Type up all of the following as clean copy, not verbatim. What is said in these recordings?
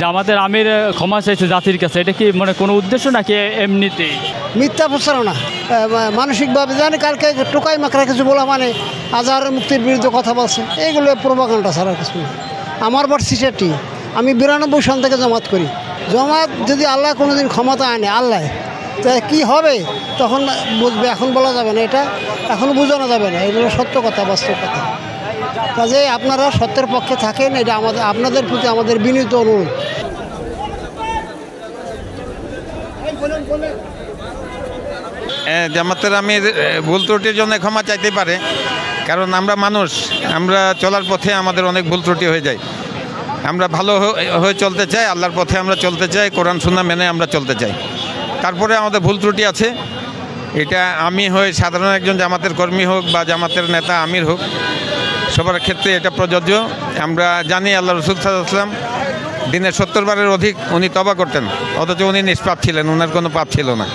জামাতের আমির ক্ষমা চাইছে জাতির কাছে, এটা কি মানে কোনো উদ্দেশ্য নাকি এমনিতেই মিথ্যা প্রচারণা? মানসিকভাবে জানি কালকে টোকাই মাকড়া কিছু বলা মানে আজহারের মুক্তির বিরুদ্ধে কথা বলছে, এইগুলো প্রোপাগান্ডা ছাড়া কিছু না। আমার বাড়ি সিলেটি, আমি 92 সাল থেকে জামাত করি। জামাত যদি আল্লাহ কোনোদিন ক্ষমতা আনে, আল্লাহ তা কী হবে তখন বুঝবে, এখন বলা যাবে না, এটা এখন বোঝানো যাবে না। এগুলো সত্য কথা, বাস্তব কথা। কাজে আপনারা সত্যের পক্ষে থাকেন, এটা আপনাদের প্রতি আমাদের বিনীত অনুরোধ। জামাতের আমির ভুল ত্রুটির জন্য ক্ষমা চাইতে পারে, কারণ আমরা মানুষ, আমরা চলার পথে আমাদের অনেক ভুল ত্রুটি হয়ে যায়। আমরা ভালো হয়ে চলতে চাই, আল্লাহর পথে আমরা চলতে চাই, কোরআন সুন্নাহ মেনে আমরা চলতে চাই। তারপরে আমাদের ভুল ত্রুটি আছে, এটা আমি হয়ে সাধারণ একজন জামাতের কর্মী হোক বা জামাতের নেতা আমির হোক, সবার ক্ষেত্রে এটা প্রযোজ্য। আমরা জানি আল্লাহ রাসূল সাল্লাল্লাহু আলাইহি ওয়াসাল্লাম দিনে 70 বারের অধিক উনি তওবা করতেন, অথচ উনি নিষ্পাপ ছিলেন, ওনার কোনো পাপ ছিল না।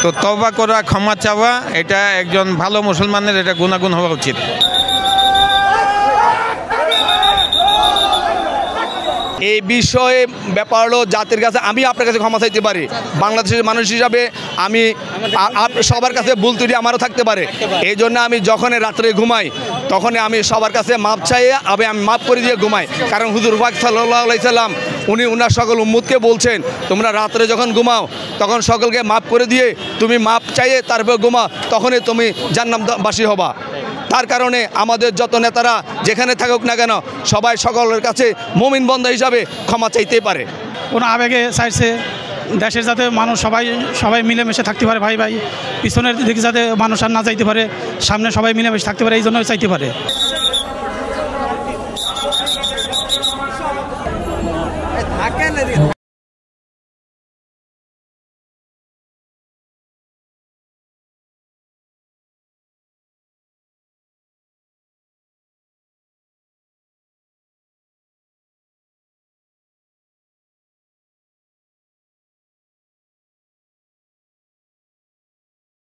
তো তওবা করা, ক্ষমা চাওয়া, এটা একজন ভালো মুসলমানের এটা গুণাগুণ হওয়া উচিত। এই বিষয়ে ব্যাপার হলো জাতির কাছে আমি আপনার কাছে ক্ষমা চাইতে পারি, বাংলাদেশের মানুষ হিসাবে আমি সবার কাছে ভুল ত্রুটি আমারও থাকতে পারে। এই জন্য আমি যখন রাত্রে ঘুমাই তখন আমি সবার কাছে মাপ চাই, আমি মাপ করে দিয়ে ঘুমাই। কারণ হুজুর পাক সাল্লাল্লাহু আলাইহি সাল্লাম উনি ওনার সকল উম্মতকে বলছেন, তোমরা রাত্রে যখন ঘুমাও তখন সকলকে মাপ করে দিয়ে তুমি মাপ চাইয়ে তারপর ঘুমাও, তখনই তুমি জান্নাতবাসী হবা। তার কারণে আমাদের যত নেতারা যেখানে থাকুক না কেন সবাই সকলের কাছে মুমিন বান্দা হিসাবে ক্ষমা চাইতেই পারে। কোনো আবেগে চাইছে দেশের যাতে মানুষ সবাই মিলেমিশে থাকতে পারে, ভাই ভাই, পিছনের দিকে যাতে মানুষ আর না চাইতে পারে, সামনে সবাই মিলেমিশে থাকতে পারে, এই জন্য চাইতে পারে।